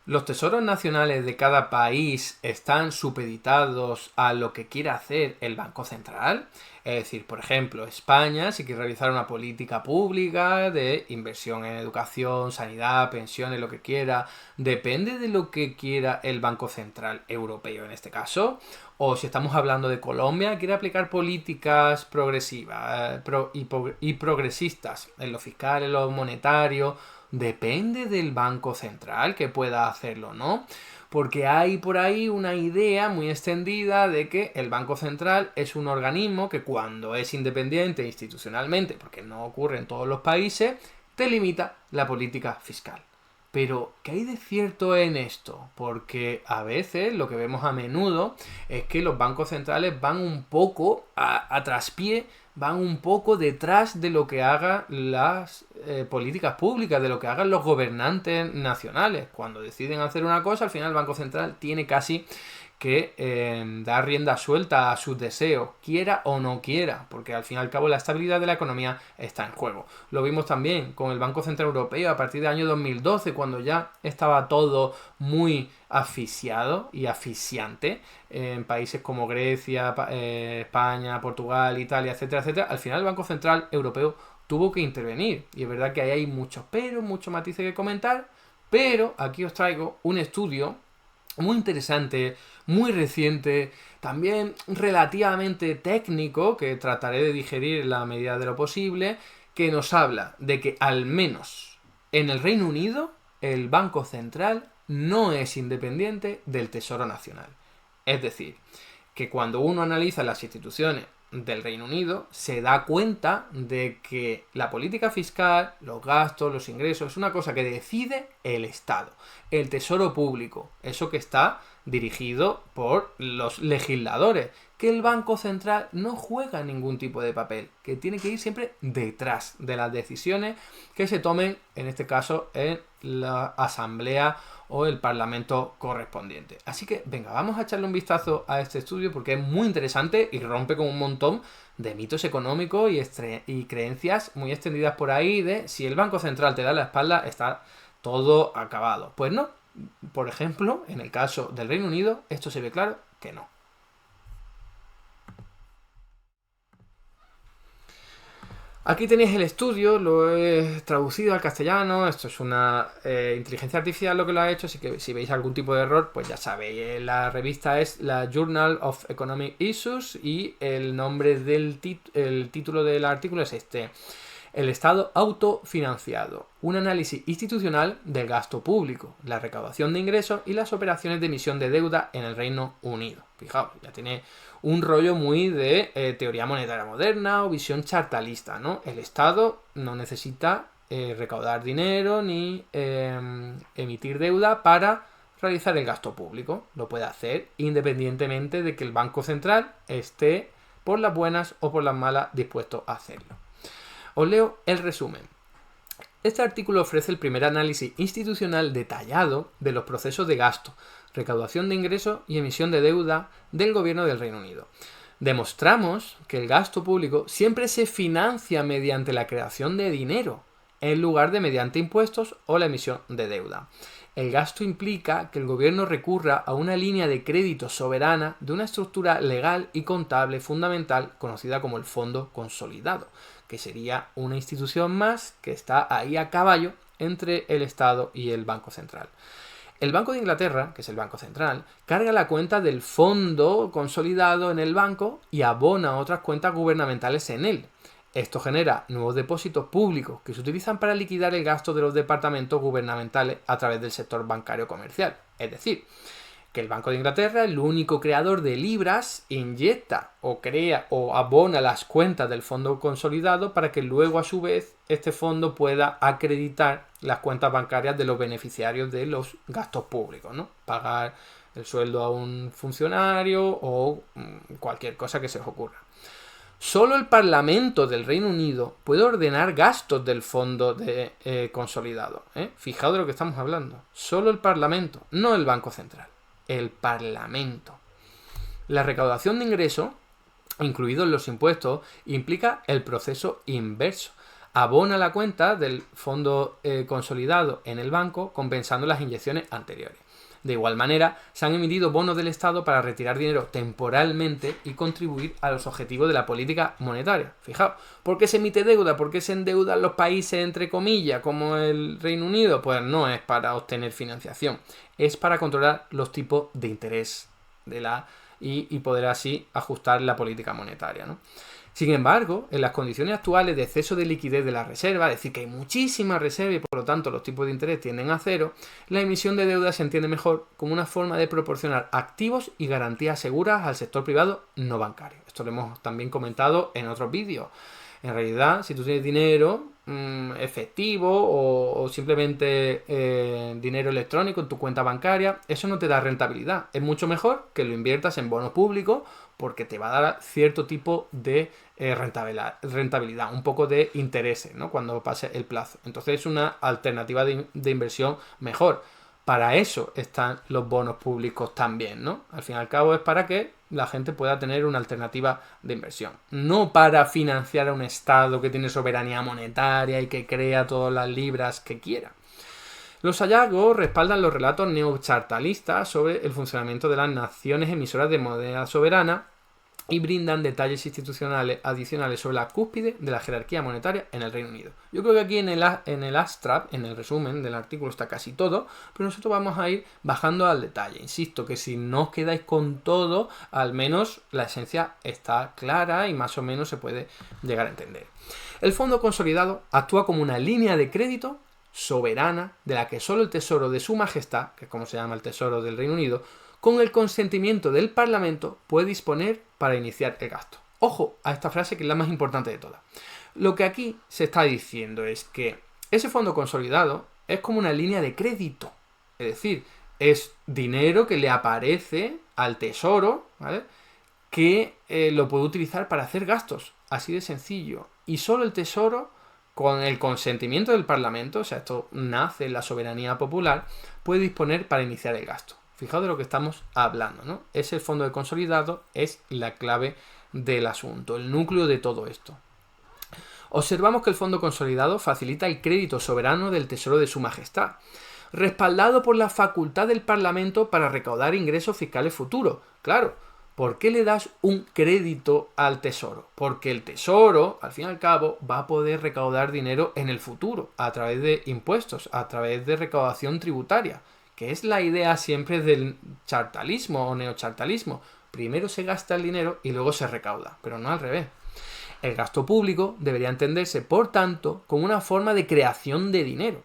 Los tesoros nacionales de cada país están supeditados a lo que quiera hacer el Banco Central. Es decir, por ejemplo, España, si quiere realizar una política pública de inversión en educación, sanidad, pensiones, lo que quiera, depende de lo que quiera el Banco Central Europeo en este caso. O si estamos hablando de Colombia, quiere aplicar políticas progresivas y progresistas en lo fiscal, en lo monetario. Depende del Banco Central que pueda hacerlo, ¿no? Porque hay por ahí una idea muy extendida de que el Banco Central es un organismo que cuando es independiente institucionalmente, porque no ocurre en todos los países, te limita la política fiscal. Pero, ¿qué hay de cierto en esto? Porque a veces lo que vemos a menudo es que los bancos centrales van un poco a traspié, van un poco detrás de lo que hagan las políticas públicas, de lo que hagan los gobernantes nacionales. Cuando deciden hacer una cosa, al final el Banco Central tiene casi que dar rienda suelta a sus deseos, quiera o no quiera, porque al fin y al cabo la estabilidad de la economía está en juego. Lo vimos también con el Banco Central Europeo a partir del año 2012, cuando ya estaba todo muy asfixiado y asfixiante en países como Grecia, España, Portugal, Italia, etcétera, etcétera. Al final el Banco Central Europeo tuvo que intervenir, y es verdad que ahí hay muchos pero, muchos matices que comentar, pero aquí os traigo un estudio muy interesante, muy reciente, también relativamente técnico, que trataré de digerir en la medida de lo posible, que nos habla de que al menos en el Reino Unido el Banco Central no es independiente del Tesoro Nacional. Es decir, que cuando uno analiza las instituciones del Reino Unido, se da cuenta de que la política fiscal, los gastos, los ingresos, es una cosa que decide el Estado, el Tesoro Público, eso que está dirigido por los legisladores, que el Banco Central no juega ningún tipo de papel, que tiene que ir siempre detrás de las decisiones que se tomen, en este caso, en la Asamblea o el Parlamento correspondiente. Así que, venga, vamos a echarle un vistazo a este estudio porque es muy interesante y rompe con un montón de mitos económicos y creencias muy extendidas por ahí de si el Banco Central te da la espalda, está todo acabado. Pues no. Por ejemplo, en el caso del Reino Unido, esto se ve claro que no. Aquí tenéis el estudio, lo he traducido al castellano, esto es una inteligencia artificial lo que lo ha hecho, así que si veis algún tipo de error, pues ya sabéis, la revista es la Journal of Economic Issues y el nombre del el título del artículo es este: el Estado autofinanciado, un análisis institucional del gasto público, la recaudación de ingresos y las operaciones de emisión de deuda en el Reino Unido. Fijaos, ya tiene un rollo muy de teoría monetaria moderna o visión chartalista, ¿no? El Estado no necesita recaudar dinero ni emitir deuda para realizar el gasto público. Lo puede hacer independientemente de que el Banco Central esté por las buenas o por las malas dispuesto a hacerlo. Os leo el resumen. Este artículo ofrece el primer análisis institucional detallado de los procesos de gasto, recaudación de ingresos y emisión de deuda del gobierno del Reino Unido. Demostramos que el gasto público siempre se financia mediante la creación de dinero, en lugar de mediante impuestos o la emisión de deuda. El gasto implica que el gobierno recurra a una línea de crédito soberana de una estructura legal y contable fundamental conocida como el Fondo Consolidado, que sería una institución más que está ahí a caballo entre el Estado y el Banco Central. El Banco de Inglaterra, que es el Banco Central, carga la cuenta del fondo consolidado en el banco y abona otras cuentas gubernamentales en él. Esto genera nuevos depósitos públicos que se utilizan para liquidar el gasto de los departamentos gubernamentales a través del sector bancario comercial. Es decir, que el Banco de Inglaterra, el único creador de libras, inyecta o crea o abona las cuentas del fondo consolidado para que luego a su vez este fondo pueda acreditar las cuentas bancarias de los beneficiarios de los gastos públicos, ¿no? Pagar el sueldo a un funcionario o cualquier cosa que se os ocurra. Solo el Parlamento del Reino Unido puede ordenar gastos del fondo consolidado. Fijaos de lo que estamos hablando. Solo el Parlamento, no el Banco Central. El Parlamento. La recaudación de ingresos, incluidos los impuestos, implica el proceso inverso. abona la cuenta del fondo consolidado en el banco, compensando las inyecciones anteriores. De igual manera, se han emitido bonos del Estado para retirar dinero temporalmente y contribuir a los objetivos de la política monetaria. Fijaos, ¿por qué se emite deuda? ¿Por qué se endeudan los países, entre comillas, como el Reino Unido? Pues no es para obtener financiación, es para controlar los tipos de interés y poder así ajustar la política monetaria, ¿no? Sin embargo, en las condiciones actuales de exceso de liquidez de la reserva, es decir, que hay muchísima reserva y por lo tanto los tipos de interés tienden a cero, la emisión de deuda se entiende mejor como una forma de proporcionar activos y garantías seguras al sector privado no bancario. Esto lo hemos también comentado en otros vídeos. En realidad, si tú tienes dinero efectivo o simplemente dinero electrónico en tu cuenta bancaria, eso no te da rentabilidad. Es mucho mejor que lo inviertas en bonos públicos porque te va a dar cierto tipo de rentabilidad, un poco de intereses, ¿no? Cuando pase el plazo. Entonces es una alternativa de inversión mejor. Para eso están los bonos públicos también, ¿no? Al fin y al cabo es para que la gente pueda tener una alternativa de inversión. No para financiar a un Estado que tiene soberanía monetaria y que crea todas las libras que quiera. Los hallazgos respaldan los relatos neochartalistas sobre el funcionamiento de las naciones emisoras de moneda soberana y brindan detalles institucionales adicionales sobre la cúspide de la jerarquía monetaria en el Reino Unido. Yo creo que aquí en el abstract, en el resumen del artículo está casi todo, pero nosotros vamos a ir bajando al detalle. Insisto que si no os quedáis con todo, al menos la esencia está clara y más o menos se puede llegar a entender. El fondo consolidado actúa como una línea de crédito soberana de la que solo el Tesoro de Su Majestad, que es como se llama el Tesoro del Reino Unido, con el consentimiento del Parlamento puede disponer para iniciar el gasto. Ojo a esta frase que es la más importante de todas. Lo que aquí se está diciendo es que ese fondo consolidado es como una línea de crédito. Es decir, es dinero que le aparece al Tesoro, ¿vale? Que lo puede utilizar para hacer gastos. Así de sencillo. Y solo el Tesoro, con el consentimiento del Parlamento, o sea, esto nace en la soberanía popular, puede disponer para iniciar el gasto. Fijaos de lo que estamos hablando, ¿no? Ese fondo de consolidado es la clave del asunto, el núcleo de todo esto. Observamos que el fondo consolidado facilita el crédito soberano del Tesoro de Su Majestad, respaldado por la facultad del Parlamento para recaudar ingresos fiscales futuros. Claro, ¿por qué le das un crédito al Tesoro? Porque el Tesoro, al fin y al cabo, va a poder recaudar dinero en el futuro, a través de impuestos, a través de recaudación tributaria, que es la idea siempre del chartalismo o neochartalismo. Primero se gasta el dinero y luego se recauda, pero no al revés. El gasto público debería entenderse, por tanto, como una forma de creación de dinero.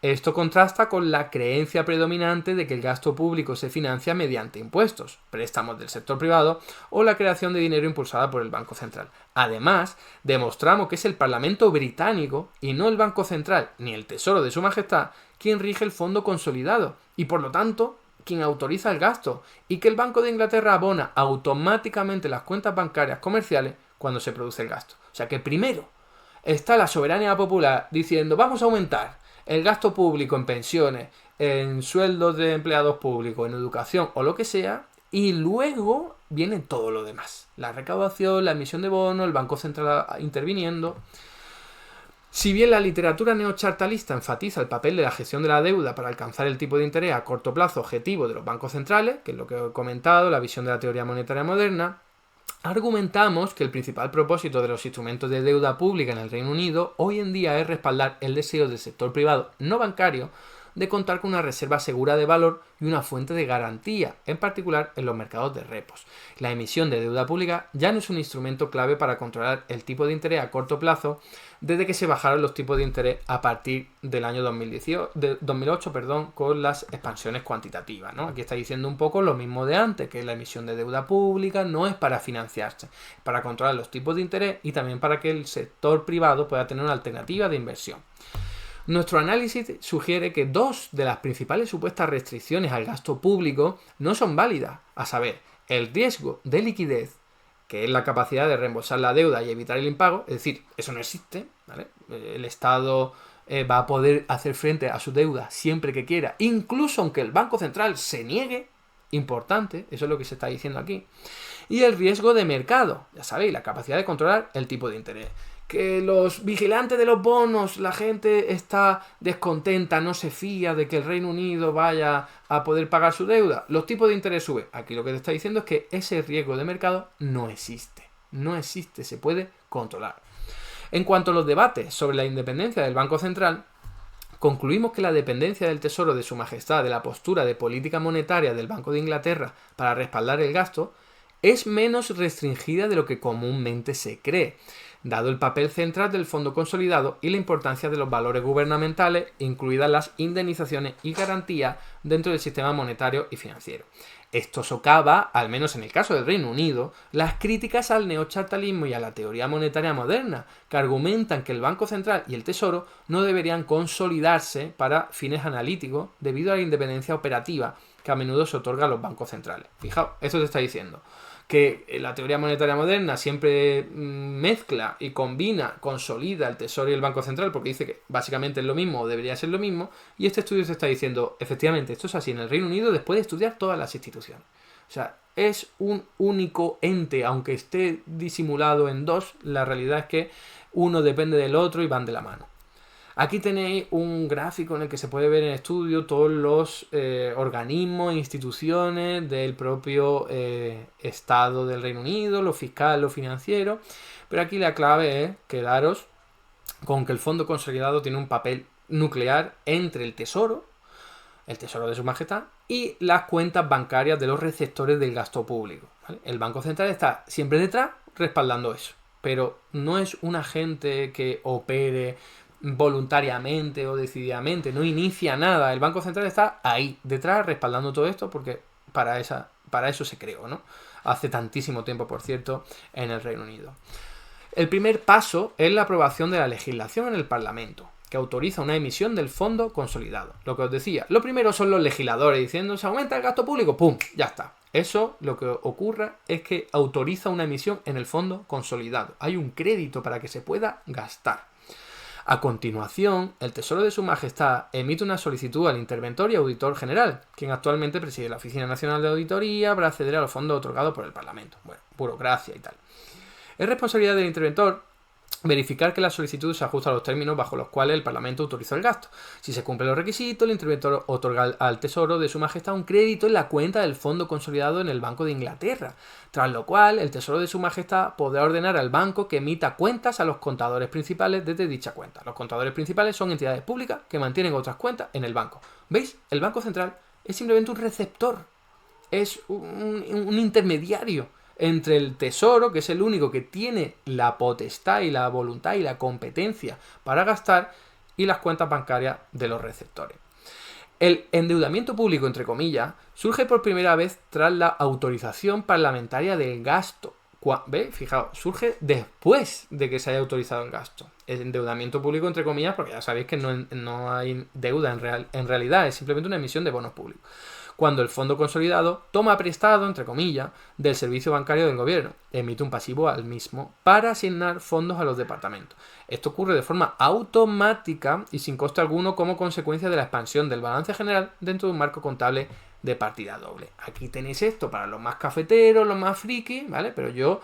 Esto contrasta con la creencia predominante de que el gasto público se financia mediante impuestos, préstamos del sector privado o la creación de dinero impulsada por el Banco Central. Además, demostramos que es el Parlamento británico y no el Banco Central ni el Tesoro de Su Majestad quien rige el fondo consolidado y, por lo tanto, quien autoriza el gasto, y que el Banco de Inglaterra abona automáticamente las cuentas bancarias comerciales cuando se produce el gasto. O sea que primero está la soberanía popular diciendo vamos a aumentar el gasto público en pensiones, en sueldos de empleados públicos, en educación o lo que sea, y luego viene todo lo demás. La recaudación, la emisión de bonos, el Banco Central interviniendo. Si bien la literatura neochartalista enfatiza el papel de la gestión de la deuda para alcanzar el tipo de interés a corto plazo objetivo de los bancos centrales, que es lo que he comentado, la visión de la teoría monetaria moderna, argumentamos que el principal propósito de los instrumentos de deuda pública en el Reino Unido hoy en día es respaldar el deseo del sector privado no bancario de contar con una reserva segura de valor y una fuente de garantía, en particular en los mercados de repos. La emisión de deuda pública ya no es un instrumento clave para controlar el tipo de interés a corto plazo desde que se bajaron los tipos de interés a partir del año 2008 con las expansiones cuantitativas, ¿no? Aquí está diciendo un poco lo mismo de antes, que la emisión de deuda pública no es para financiarse, es para controlar los tipos de interés y también para que el sector privado pueda tener una alternativa de inversión. Nuestro análisis sugiere que dos de las principales supuestas restricciones al gasto público no son válidas, a saber, el riesgo de liquidez, que es la capacidad de reembolsar la deuda y evitar el impago, es decir, eso no existe, ¿vale? El Estado va a poder hacer frente a su deuda siempre que quiera, incluso aunque el Banco Central se niegue, importante, eso es lo que se está diciendo aquí, y el riesgo de mercado, ya sabéis, la capacidad de controlar el tipo de interés, que los vigilantes de los bonos, la gente está descontenta, no se fía de que el Reino Unido vaya a poder pagar su deuda, los tipos de interés suben. Aquí lo que te está diciendo es que ese riesgo de mercado no existe. No existe, se puede controlar. En cuanto a los debates sobre la independencia del Banco Central, concluimos que la dependencia del Tesoro de Su Majestad de la postura de política monetaria del Banco de Inglaterra para respaldar el gasto es menos restringida de lo que comúnmente se cree, dado el papel central del Fondo Consolidado y la importancia de los valores gubernamentales, incluidas las indemnizaciones y garantías dentro del sistema monetario y financiero. Esto socava, al menos en el caso del Reino Unido, las críticas al neochartalismo y a la teoría monetaria moderna, que argumentan que el Banco Central y el Tesoro no deberían consolidarse para fines analíticos debido a la independencia operativa que a menudo se otorga a los bancos centrales. Fijaos, esto te está diciendo que la teoría monetaria moderna siempre mezcla y combina, consolida el Tesoro y el Banco Central porque dice que básicamente es lo mismo o debería ser lo mismo, y este estudio se está diciendo, efectivamente, esto es así en el Reino Unido después de estudiar todas las instituciones. O sea, es un único ente, aunque esté disimulado en dos, la realidad es que uno depende del otro y van de la mano. Aquí tenéis un gráfico en el que se puede ver en estudio todos los organismos e instituciones del propio Estado del Reino Unido, lo fiscal, lo financiero, pero aquí la clave es quedaros con que el Fondo Consolidado tiene un papel nuclear entre el Tesoro de Su Majestad, y las cuentas bancarias de los receptores del gasto público, ¿vale? El Banco Central está siempre detrás respaldando eso, pero no es un agente que opere voluntariamente o decididamente, no inicia nada. El Banco Central está ahí, detrás, respaldando todo esto porque para eso se creó, ¿no? Hace tantísimo tiempo, por cierto, en el Reino Unido. El primer paso es la aprobación de la legislación en el Parlamento, que autoriza una emisión del fondo consolidado. Lo que os decía, lo primero son los legisladores diciendo se aumenta el gasto público, ¡pum! Ya está. Eso lo que ocurre es que autoriza una emisión en el fondo consolidado. Hay un crédito para que se pueda gastar. A continuación, el Tesoro de Su Majestad emite una solicitud al interventor y auditor general, quien actualmente preside la Oficina Nacional de Auditoría, para acceder a los fondos otorgados por el Parlamento. Bueno, burocracia y tal. Es responsabilidad del interventor verificar que la solicitud se ajusta a los términos bajo los cuales el Parlamento autorizó el gasto. Si se cumplen los requisitos, el interventor otorga al Tesoro de Su Majestad un crédito en la cuenta del Fondo Consolidado en el Banco de Inglaterra, tras lo cual el Tesoro de Su Majestad podrá ordenar al banco que emita cuentas a los contadores principales desde dicha cuenta. Los contadores principales son entidades públicas que mantienen otras cuentas en el banco. ¿Veis? El Banco Central es simplemente un receptor, es un intermediario entre el Tesoro, que es el único que tiene la potestad y la voluntad y la competencia para gastar, y las cuentas bancarias de los receptores. El endeudamiento público, entre comillas, surge por primera vez tras la autorización parlamentaria del gasto. ¿Veis? Fijaos, surge después de que se haya autorizado el gasto. El endeudamiento público, entre comillas, porque ya sabéis que no hay deuda en realidad, es simplemente una emisión de bonos públicos. Cuando el Fondo Consolidado toma prestado, entre comillas, del servicio bancario del gobierno, emite un pasivo al mismo para asignar fondos a los departamentos. Esto ocurre de forma automática y sin coste alguno como consecuencia de la expansión del balance general dentro de un marco contable de partida doble. Aquí tenéis esto para los más cafeteros, los más frikis, ¿vale? Pero yo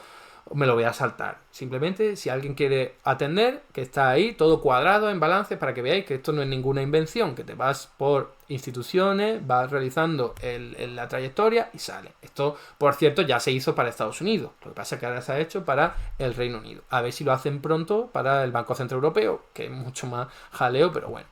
me lo voy a saltar. Simplemente, si alguien quiere atender, que está ahí, todo cuadrado en balance, para que veáis que esto no es ninguna invención, que te vas por instituciones, vas realizando la trayectoria y sale. Esto, por cierto, ya se hizo para Estados Unidos. Lo que pasa es que ahora se ha hecho para el Reino Unido. A ver si lo hacen pronto para el Banco Central Europeo, que es mucho más jaleo, pero bueno.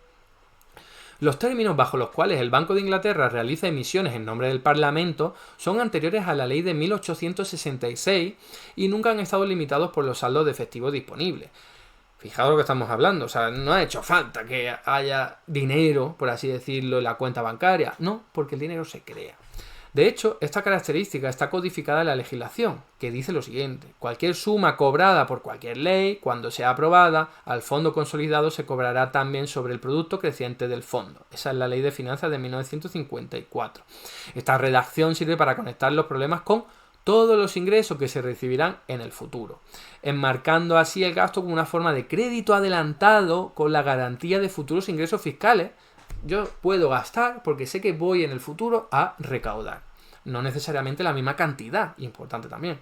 Los términos bajo los cuales el Banco de Inglaterra realiza emisiones en nombre del Parlamento son anteriores a la ley de 1866 y nunca han estado limitados por los saldos de efectivo disponibles. Fijaos lo que estamos hablando, o sea, no ha hecho falta que haya dinero, por así decirlo, en la cuenta bancaria. No, porque el dinero se crea. De hecho, esta característica está codificada en la legislación, que dice lo siguiente: cualquier suma cobrada por cualquier ley, cuando sea aprobada, al fondo consolidado se cobrará también sobre el producto creciente del fondo. Esa es la Ley de Finanzas de 1954. Esta redacción sirve para conectar los problemas con todos los ingresos que se recibirán en el futuro, enmarcando así el gasto como una forma de crédito adelantado con la garantía de futuros ingresos fiscales. Yo puedo gastar porque sé que voy en el futuro a recaudar. no necesariamente la misma cantidad, importante también.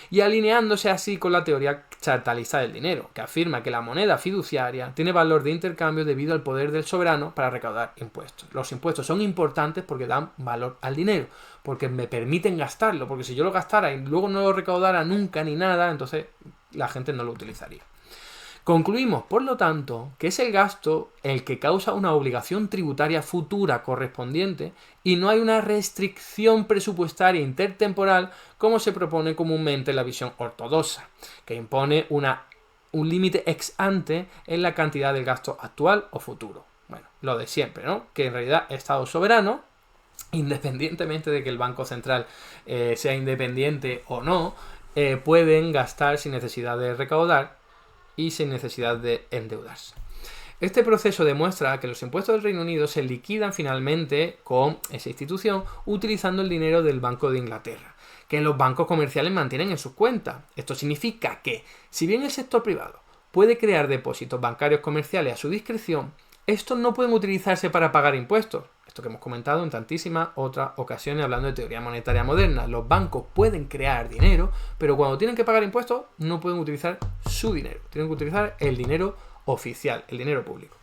Y alineándose así con la teoría chartalista del dinero, que afirma que la moneda fiduciaria tiene valor de intercambio debido al poder del soberano para recaudar impuestos. Los impuestos son importantes porque dan valor al dinero, porque me permiten gastarlo, porque si yo lo gastara y luego no lo recaudara nunca ni nada, entonces la gente no lo utilizaría. Concluimos, por lo tanto, que es el gasto el que causa una obligación tributaria futura correspondiente y no hay una restricción presupuestaria intertemporal como se propone comúnmente en la visión ortodoxa, que impone un límite ex ante en la cantidad del gasto actual o futuro. Bueno, lo de siempre, ¿no? Que en realidad Estado soberano, independientemente de que el Banco Central sea independiente o no, pueden gastar sin necesidad de recaudar y sin necesidad de endeudarse. Este proceso demuestra que los impuestos del Reino Unido se liquidan finalmente con esa institución utilizando el dinero del Banco de Inglaterra, que los bancos comerciales mantienen en sus cuentas. Esto significa que, si bien el sector privado puede crear depósitos bancarios comerciales a su discreción, estos no pueden utilizarse para pagar impuestos. Esto que hemos comentado en tantísimas otras ocasiones hablando de teoría monetaria moderna. Los bancos pueden crear dinero, pero cuando tienen que pagar impuestos no pueden utilizar su dinero. Tienen que utilizar el dinero oficial, el dinero público.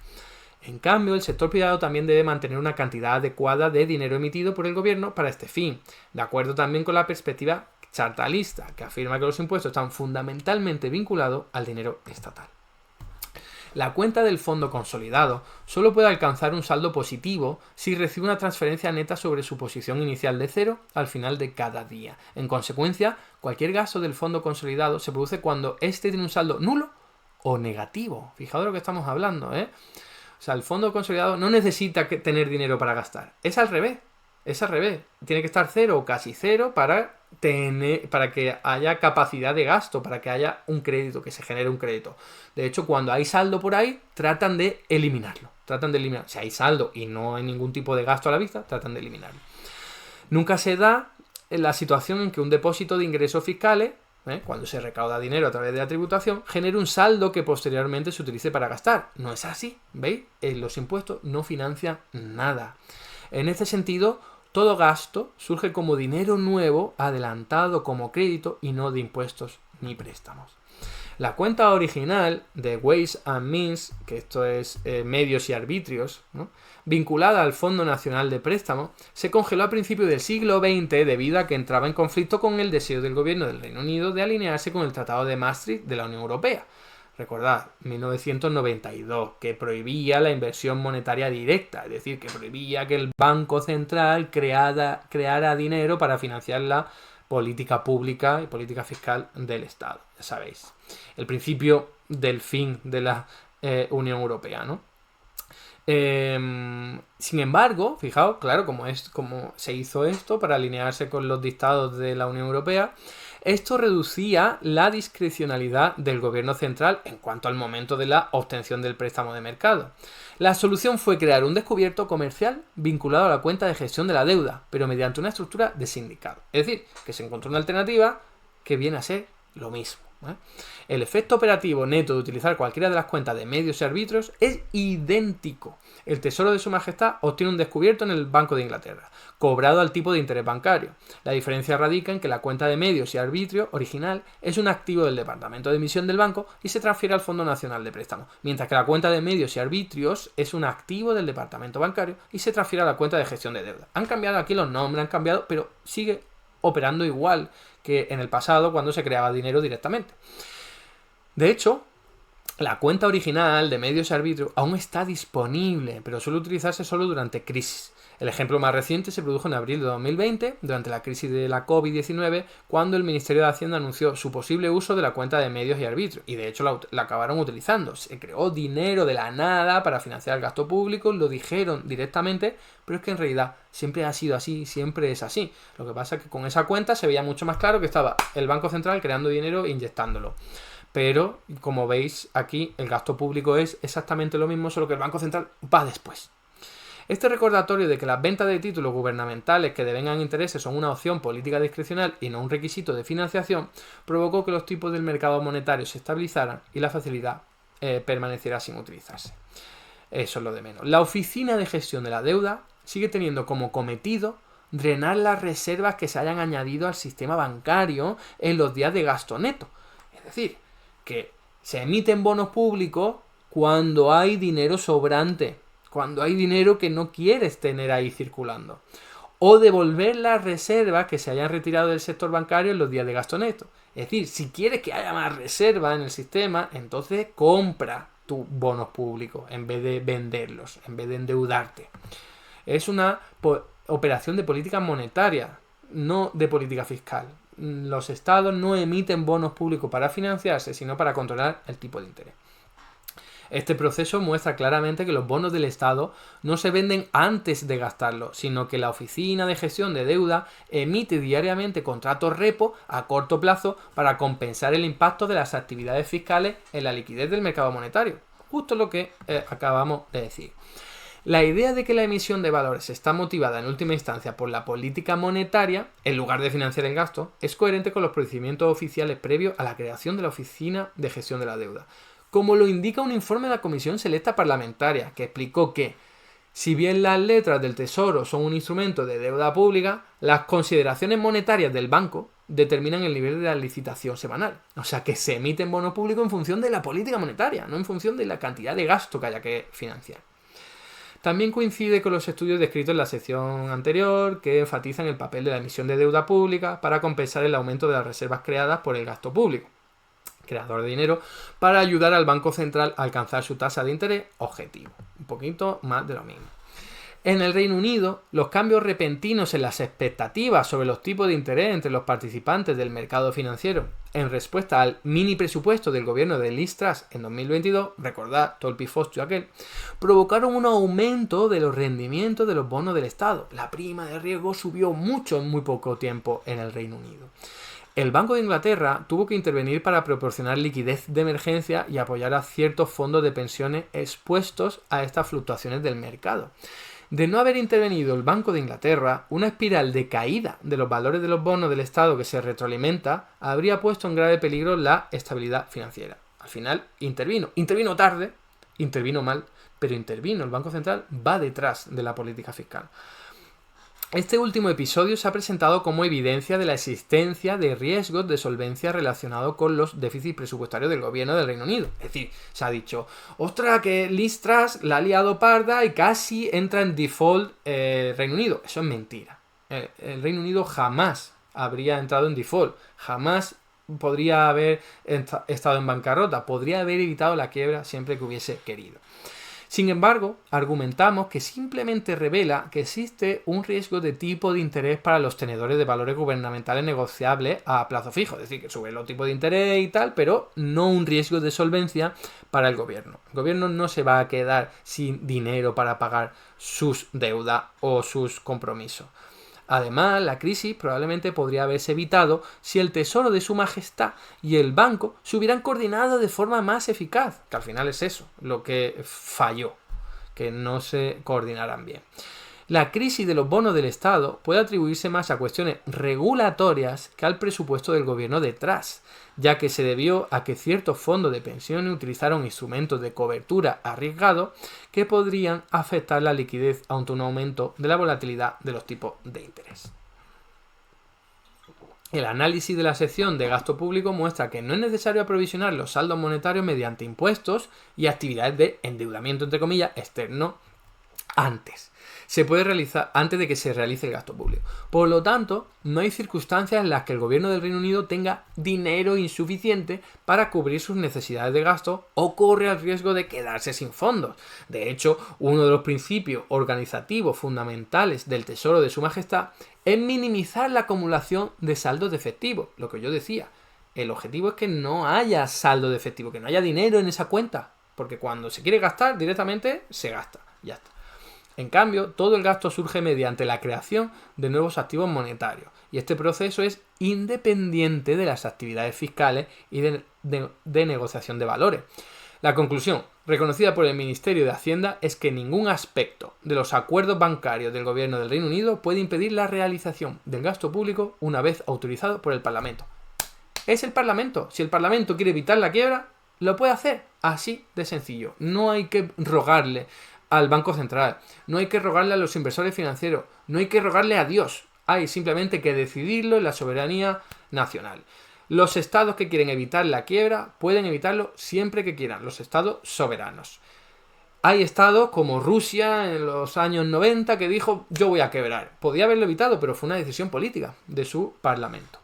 En cambio, el sector privado también debe mantener una cantidad adecuada de dinero emitido por el gobierno para este fin, de acuerdo también con la perspectiva chartalista, que afirma que los impuestos están fundamentalmente vinculados al dinero estatal. La cuenta del fondo consolidado solo puede alcanzar un saldo positivo si recibe una transferencia neta sobre su posición inicial de 0 al final de cada día. En consecuencia, cualquier gasto del fondo consolidado se produce cuando éste tiene un saldo nulo o negativo. Fijaos de lo que estamos hablando, ¿eh? O sea, el fondo consolidado no necesita tener dinero para gastar. Es al revés. Es al revés. Tiene que estar 0 o casi 0 para que haya capacidad de gasto, para que haya un crédito, que se genere un crédito. De hecho, cuando hay saldo por ahí, tratan de eliminarlo. Si hay saldo y no hay ningún tipo de gasto a la vista, tratan de eliminarlo. Nunca se da la situación en que un depósito de ingresos fiscales, cuando se recauda dinero a través de la tributación, genere un saldo que posteriormente se utilice para gastar. No es así, ¿veis? Los impuestos no financian nada. En este sentido, todo gasto surge como dinero nuevo adelantado como crédito y no de impuestos ni préstamos. La cuenta original de Ways and Means, que esto es medios y arbitrios, ¿no?, vinculada al Fondo Nacional de Préstamo, se congeló a principios del siglo XX debido a que entraba en conflicto con el deseo del gobierno del Reino Unido de alinearse con el Tratado de Maastricht de la Unión Europea. Recordad, 1992, que prohibía la inversión monetaria directa, es decir, que prohibía que el Banco Central creara dinero para financiar la política pública y política fiscal del Estado, ya sabéis. El principio del fin de la Unión Europea, ¿no? Sin embargo, fijaos, claro, como se hizo esto para alinearse con los dictados de la Unión Europea, esto reducía la discrecionalidad del gobierno central en cuanto al momento de la obtención del préstamo de mercado. La solución fue crear un descubierto comercial vinculado a la cuenta de gestión de la deuda, pero mediante una estructura de sindicado. Es decir, que se encontró una alternativa que viene a ser lo mismo. El efecto operativo neto de utilizar cualquiera de las cuentas de medios y arbitrios es idéntico. El Tesoro de Su Majestad obtiene un descubierto en el Banco de Inglaterra, cobrado al tipo de interés bancario. La diferencia radica en que la cuenta de medios y arbitrio original es un activo del departamento de emisión del banco y se transfiere al Fondo Nacional de Préstamo, mientras que la cuenta de medios y arbitrios es un activo del departamento bancario y se transfiere a la cuenta de gestión de deuda. Han cambiado aquí los nombres, han cambiado, pero sigue operando igual que en el pasado cuando se creaba dinero directamente. De hecho, la cuenta original de medios y arbitrios aún está disponible, pero suele utilizarse solo durante crisis. El ejemplo más reciente se produjo en abril de 2020, durante la crisis de la COVID-19, cuando el Ministerio de Hacienda anunció su posible uso de la cuenta de medios y arbitrios, y de hecho la acabaron utilizando. Se creó dinero de la nada para financiar el gasto público, lo dijeron directamente, pero es que en realidad siempre ha sido así, siempre es así. Lo que pasa es que con esa cuenta se veía mucho más claro que estaba el Banco Central creando dinero e inyectándolo. Pero, como veis aquí, el gasto público es exactamente lo mismo, solo que el Banco Central va después. Este recordatorio de que las ventas de títulos gubernamentales que devengan intereses son una opción política discrecional y no un requisito de financiación, provocó que los tipos del mercado monetario se estabilizaran y la facilidad permaneciera sin utilizarse. Eso es lo de menos. La Oficina de Gestión de la Deuda sigue teniendo como cometido drenar las reservas que se hayan añadido al sistema bancario en los días de gasto neto. Es decir, que se emiten bonos públicos cuando hay dinero sobrante, cuando hay dinero que no quieres tener ahí circulando. O devolver las reservas que se hayan retirado del sector bancario en los días de gasto neto. Es decir, si quieres que haya más reservas en el sistema, entonces compra tus bonos públicos en vez de venderlos, en vez de endeudarte. Es una operación de política monetaria, no de política fiscal. Los estados no emiten bonos públicos para financiarse, sino para controlar el tipo de interés. Este proceso muestra claramente que los bonos del Estado no se venden antes de gastarlos, sino que la Oficina de Gestión de Deuda emite diariamente contratos repo a corto plazo para compensar el impacto de las actividades fiscales en la liquidez del mercado monetario. Justo lo que acabamos de decir. La idea de que la emisión de valores está motivada en última instancia por la política monetaria, en lugar de financiar el gasto, es coherente con los procedimientos oficiales previos a la creación de la Oficina de Gestión de la Deuda, como lo indica un informe de la Comisión Selecta Parlamentaria, que explicó que, si bien las letras del Tesoro son un instrumento de deuda pública, las consideraciones monetarias del banco determinan el nivel de la licitación semanal. O sea, que se emiten bonos públicos en función de la política monetaria, no en función de la cantidad de gasto que haya que financiar. También coincide con los estudios descritos en la sección anterior, que enfatizan el papel de la emisión de deuda pública para compensar el aumento de las reservas creadas por el gasto público, creador de dinero, para ayudar al Banco Central a alcanzar su tasa de interés objetivo. Un poquito más de lo mismo. En el Reino Unido, los cambios repentinos en las expectativas sobre los tipos de interés entre los participantes del mercado financiero en respuesta al mini presupuesto del gobierno de Liz Truss en 2022, recordad todo el pifostio aquel, provocaron un aumento de los rendimientos de los bonos del Estado. La prima de riesgo subió mucho en muy poco tiempo en el Reino Unido. El Banco de Inglaterra tuvo que intervenir para proporcionar liquidez de emergencia y apoyar a ciertos fondos de pensiones expuestos a estas fluctuaciones del mercado. De no haber intervenido el Banco de Inglaterra, una espiral de caída de los valores de los bonos del Estado que se retroalimenta habría puesto en grave peligro la estabilidad financiera. Al final intervino tarde, intervino mal, pero intervino. El Banco Central va detrás de la política fiscal. Este último episodio se ha presentado como evidencia de la existencia de riesgos de solvencia relacionados con los déficits presupuestarios del gobierno del Reino Unido. Es decir, se ha dicho, ostras, que Liz Truss la ha liado parda y casi entra en default Reino Unido. Eso es mentira. El Reino Unido jamás habría entrado en default, jamás podría haber estado en bancarrota, podría haber evitado la quiebra siempre que hubiese querido. Sin embargo, argumentamos que simplemente revela que existe un riesgo de tipo de interés para los tenedores de valores gubernamentales negociables a plazo fijo, es decir, que suben los tipos de interés y tal, pero no un riesgo de solvencia para el gobierno. El gobierno no se va a quedar sin dinero para pagar sus deudas o sus compromisos. Además, la crisis probablemente podría haberse evitado si el Tesoro de Su Majestad y el banco se hubieran coordinado de forma más eficaz, que al final es eso, lo que falló, que no se coordinaran bien. La crisis de los bonos del Estado puede atribuirse más a cuestiones regulatorias que al presupuesto del gobierno detrás, ya que se debió a que ciertos fondos de pensiones utilizaron instrumentos de cobertura arriesgados que podrían afectar la liquidez ante un aumento de la volatilidad de los tipos de interés. El análisis de la sección de gasto público muestra que no es necesario aprovisionar los saldos monetarios mediante impuestos y actividades de endeudamiento, entre comillas, externo antes. Se puede realizar antes de que se realice el gasto público. Por lo tanto, no hay circunstancias en las que el gobierno del Reino Unido tenga dinero insuficiente para cubrir sus necesidades de gasto o corre el riesgo de quedarse sin fondos. De hecho, uno de los principios organizativos fundamentales del Tesoro de Su Majestad es minimizar la acumulación de saldos de efectivo. Lo que yo decía, el objetivo es que no haya saldo de efectivo, que no haya dinero en esa cuenta, porque cuando se quiere gastar directamente se gasta, ya está. En cambio, todo el gasto surge mediante la creación de nuevos activos monetarios, y este proceso es independiente de las actividades fiscales y de negociación de valores. La conclusión, reconocida por el Ministerio de Hacienda, es que ningún aspecto de los acuerdos bancarios del gobierno del Reino Unido puede impedir la realización del gasto público una vez autorizado por el Parlamento. Es el Parlamento. Si el Parlamento quiere evitar la quiebra, lo puede hacer. Así de sencillo. No hay que rogarle al Banco Central, no hay que rogarle a los inversores financieros, no hay que rogarle a Dios, hay simplemente que decidirlo en la soberanía nacional. Los estados que quieren evitar la quiebra pueden evitarlo siempre que quieran, los estados soberanos. Hay estados como Rusia en los años 90 que dijo yo voy a quebrar. Podía haberlo evitado, pero fue una decisión política de su parlamento.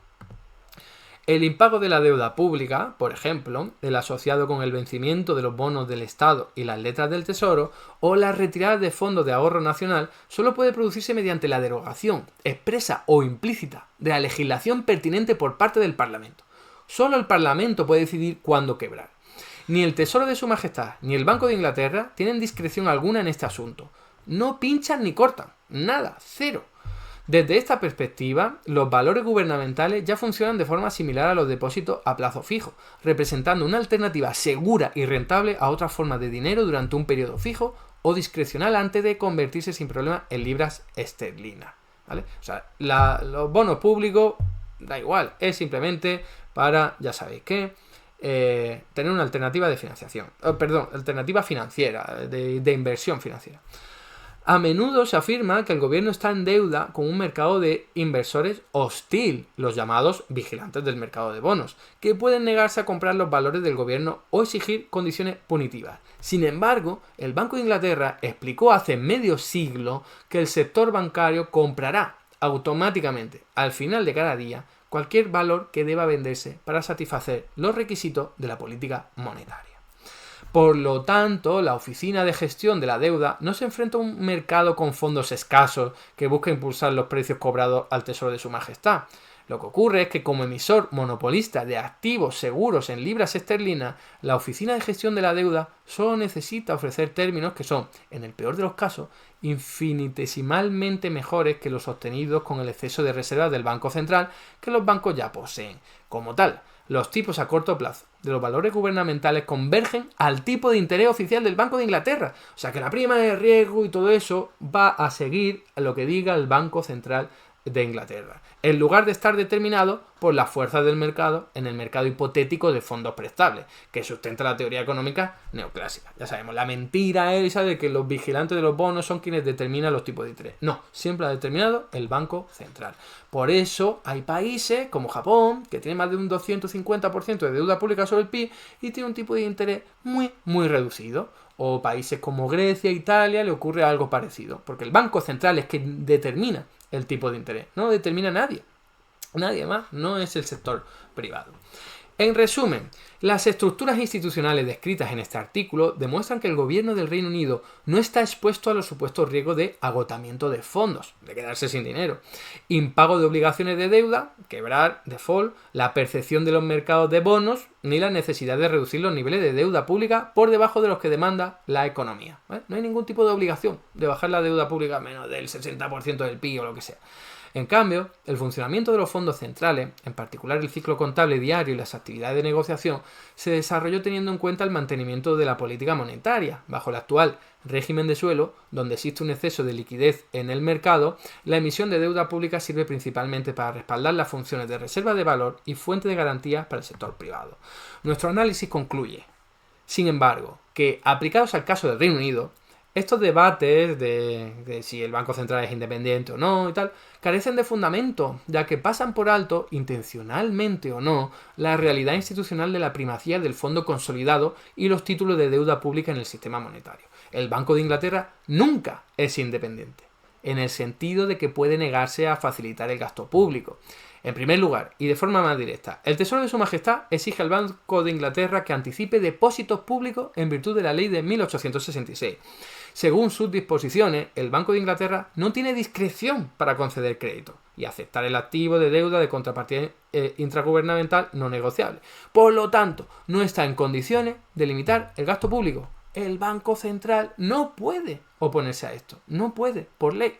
El impago de la deuda pública, por ejemplo, el asociado con el vencimiento de los bonos del Estado y las letras del Tesoro, o la retirada de fondos de ahorro nacional, solo puede producirse mediante la derogación, expresa o implícita, de la legislación pertinente por parte del Parlamento. Solo el Parlamento puede decidir cuándo quebrar. Ni el Tesoro de Su Majestad ni el Banco de Inglaterra tienen discreción alguna en este asunto. No pinchan ni cortan, nada, cero. Desde esta perspectiva, los valores gubernamentales ya funcionan de forma similar a los depósitos a plazo fijo, representando una alternativa segura y rentable a otras formas de dinero durante un periodo fijo o discrecional antes de convertirse sin problema en libras esterlinas, ¿vale? O sea, los bonos públicos, da igual, es simplemente para, ya sabéis qué, tener una alternativa de financiación, alternativa financiera, de inversión financiera. A menudo se afirma que el gobierno está en deuda con un mercado de inversores hostil, los llamados vigilantes del mercado de bonos, que pueden negarse a comprar los valores del gobierno o exigir condiciones punitivas. Sin embargo, el Banco de Inglaterra explicó hace medio siglo que el sector bancario comprará automáticamente, al final de cada día, cualquier valor que deba venderse para satisfacer los requisitos de la política monetaria. Por lo tanto, la Oficina de Gestión de la Deuda no se enfrenta a un mercado con fondos escasos que busca impulsar los precios cobrados al Tesoro de Su Majestad. Lo que ocurre es que como emisor monopolista de activos seguros en libras esterlinas, la Oficina de Gestión de la Deuda solo necesita ofrecer términos que son, en el peor de los casos, infinitesimalmente mejores que los obtenidos con el exceso de reservas del Banco Central que los bancos ya poseen. Como tal, los tipos a corto plazo de los valores gubernamentales convergen al tipo de interés oficial del Banco de Inglaterra. O sea que la prima de riesgo y todo eso va a seguir lo que diga el Banco Central de Inglaterra, en lugar de estar determinado por las fuerzas del mercado en el mercado hipotético de fondos prestables, que sustenta la teoría económica neoclásica. Ya sabemos, la mentira esa de que los vigilantes de los bonos son quienes determinan los tipos de interés. No, siempre ha determinado el Banco Central. Por eso hay países como Japón, que tiene más de un 250% de deuda pública sobre el PIB y tiene un tipo de interés muy, muy reducido. O países como Grecia, Italia, le ocurre algo parecido, porque el Banco Central es quien determina el tipo de interés, no lo determina nadie. Nadie más, no es el sector privado. En resumen, las estructuras institucionales descritas en este artículo demuestran que el gobierno del Reino Unido no está expuesto a los supuestos riesgos de agotamiento de fondos, de quedarse sin dinero, impago de obligaciones de deuda, quebrar, default, la percepción de los mercados de bonos, ni la necesidad de reducir los niveles de deuda pública por debajo de los que demanda la economía. No hay ningún tipo de obligación de bajar la deuda pública a menos del 60% del PIB o lo que sea. En cambio, el funcionamiento de los fondos centrales, en particular el ciclo contable diario y las actividades de negociación, se desarrolló teniendo en cuenta el mantenimiento de la política monetaria. Bajo el actual régimen de suelo, donde existe un exceso de liquidez en el mercado, la emisión de deuda pública sirve principalmente para respaldar las funciones de reserva de valor y fuente de garantías para el sector privado. Nuestro análisis concluye, sin embargo, que aplicados al caso del Reino Unido, estos debates de si el Banco Central es independiente o no y tal, carecen de fundamento, ya que pasan por alto, intencionalmente o no, la realidad institucional de la primacía del fondo consolidado y los títulos de deuda pública en el sistema monetario. El Banco de Inglaterra nunca es independiente, en el sentido de que puede negarse a facilitar el gasto público. En primer lugar, y de forma más directa, el Tesoro de Su Majestad exige al Banco de Inglaterra que anticipe depósitos públicos en virtud de la ley de 1866. Según sus disposiciones, el Banco de Inglaterra no tiene discreción para conceder crédito y aceptar el activo de deuda de contrapartida intragubernamental no negociable. Por lo tanto, no está en condiciones de limitar el gasto público. El Banco Central no puede oponerse a esto, no puede, por ley.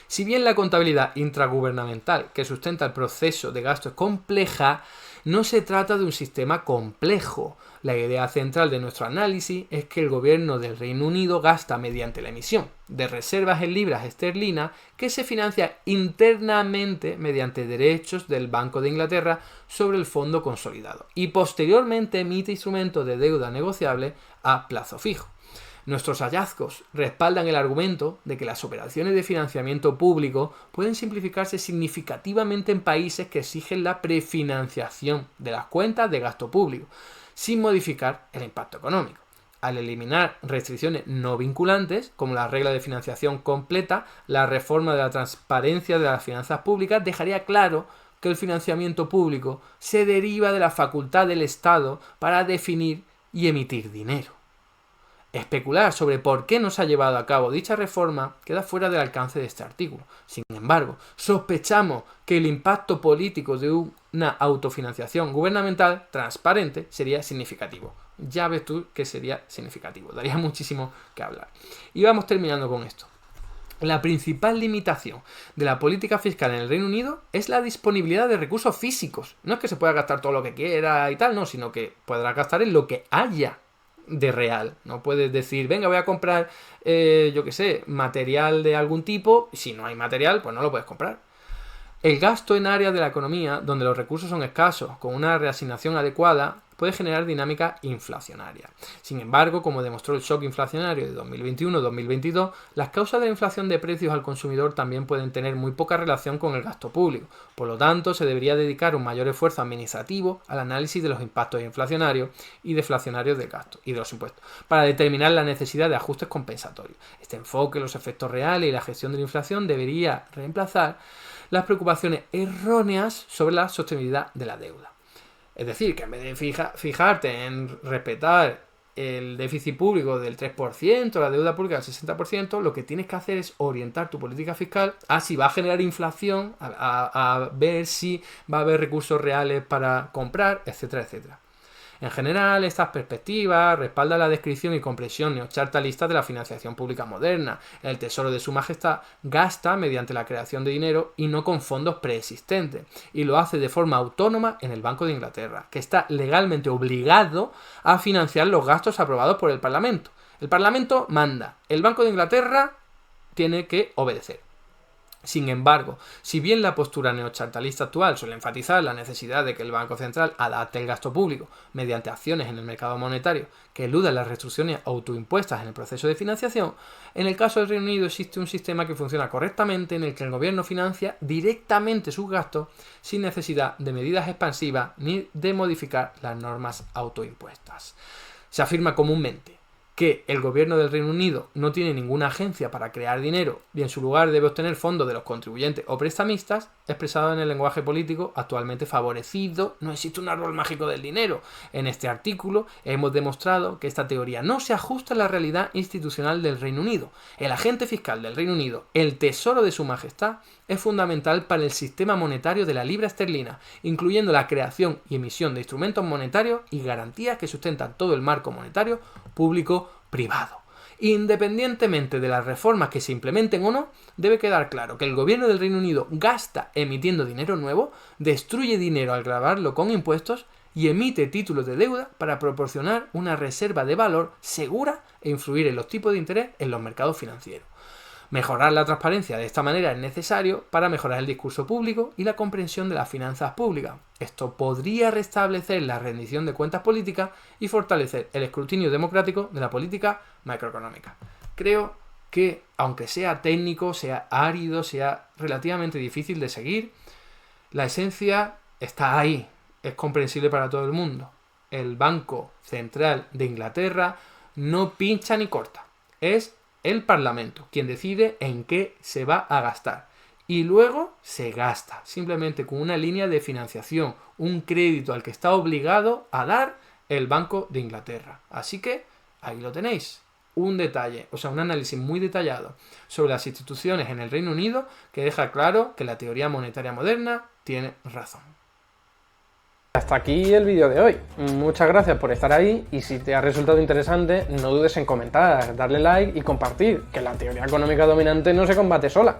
Si bien la contabilidad intragubernamental que sustenta el proceso de gasto es compleja, no se trata de un sistema complejo. La idea central de nuestro análisis es que el gobierno del Reino Unido gasta mediante la emisión de reservas en libras esterlinas que se financia internamente mediante derechos del Banco de Inglaterra sobre el fondo consolidado y posteriormente emite instrumentos de deuda negociable a plazo fijo. Nuestros hallazgos respaldan el argumento de que las operaciones de financiamiento público pueden simplificarse significativamente en países que exigen la prefinanciación de las cuentas de gasto público, sin modificar el impacto económico. Al eliminar restricciones no vinculantes, como la regla de financiación completa, la reforma de la transparencia de las finanzas públicas dejaría claro que el financiamiento público se deriva de la facultad del Estado para definir y emitir dinero. Especular sobre por qué no se ha llevado a cabo dicha reforma queda fuera del alcance de este artículo. Sin embargo, sospechamos que el impacto político de una autofinanciación gubernamental transparente sería significativo. Ya ves tú que sería significativo, daría muchísimo que hablar. Y vamos terminando con esto. La principal limitación de la política fiscal en el Reino Unido es la disponibilidad de recursos físicos. No es que se pueda gastar todo lo que quiera y tal, no, sino que podrá gastar en lo que haya de real. No puedes decir, venga, voy a comprar, material de algún tipo, y si no hay material, pues no lo puedes comprar. El gasto en áreas de la economía donde los recursos son escasos, con una reasignación adecuada, puede generar dinámica inflacionaria. Sin embargo, como demostró el shock inflacionario de 2021-2022, las causas de la inflación de precios al consumidor también pueden tener muy poca relación con el gasto público. Por lo tanto, se debería dedicar un mayor esfuerzo administrativo al análisis de los impactos inflacionarios y deflacionarios del gasto y de los impuestos, para determinar la necesidad de ajustes compensatorios. Este enfoque, los efectos reales y la gestión de la inflación debería reemplazar las preocupaciones erróneas sobre la sostenibilidad de la deuda. Es decir, que en vez de fijarte en respetar el déficit público del 3%, la deuda pública del 60%, lo que tienes que hacer es orientar tu política fiscal a si va a generar inflación, a ver si va a haber recursos reales para comprar, etcétera, etcétera. En general, estas perspectivas respaldan la descripción y comprensión neochartalista de la financiación pública moderna. El Tesoro de Su Majestad gasta mediante la creación de dinero y no con fondos preexistentes, y lo hace de forma autónoma en el Banco de Inglaterra, que está legalmente obligado a financiar los gastos aprobados por el Parlamento. El Parlamento manda, el Banco de Inglaterra tiene que obedecer. Sin embargo, si bien la postura neochartalista actual suele enfatizar la necesidad de que el Banco Central adapte el gasto público mediante acciones en el mercado monetario que eludan las restricciones autoimpuestas en el proceso de financiación, en el caso del Reino Unido existe un sistema que funciona correctamente en el que el gobierno financia directamente sus gastos sin necesidad de medidas expansivas ni de modificar las normas autoimpuestas. Se afirma comúnmente que el gobierno del Reino Unido no tiene ninguna agencia para crear dinero y en su lugar debe obtener fondos de los contribuyentes o prestamistas, expresado en el lenguaje político actualmente favorecido. No existe un árbol mágico del dinero. En este artículo hemos demostrado que esta teoría no se ajusta a la realidad institucional del Reino Unido. El agente fiscal del Reino Unido, el Tesoro de Su Majestad, es fundamental para el sistema monetario de la libra esterlina, incluyendo la creación y emisión de instrumentos monetarios y garantías que sustentan todo el marco monetario público-privado. Independientemente de las reformas que se implementen o no, debe quedar claro que el gobierno del Reino Unido gasta emitiendo dinero nuevo, destruye dinero al gravarlo con impuestos y emite títulos de deuda para proporcionar una reserva de valor segura e influir en los tipos de interés en los mercados financieros. Mejorar la transparencia de esta manera es necesario para mejorar el discurso público y la comprensión de las finanzas públicas. Esto podría restablecer la rendición de cuentas políticas y fortalecer el escrutinio democrático de la política macroeconómica. Creo que, aunque sea técnico, sea árido, sea relativamente difícil de seguir, la esencia está ahí, es comprensible para todo el mundo. El Banco Central de Inglaterra no pincha ni corta, es el Parlamento quien decide en qué se va a gastar y luego se gasta, simplemente con una línea de financiación, un crédito al que está obligado a dar el Banco de Inglaterra. Así que ahí lo tenéis, un análisis muy detallado sobre las instituciones en el Reino Unido que deja claro que la teoría monetaria moderna tiene razón. Hasta aquí el vídeo de hoy. Muchas gracias por estar ahí y si te ha resultado interesante no dudes en comentar, darle like y compartir, que la teoría económica dominante no se combate sola.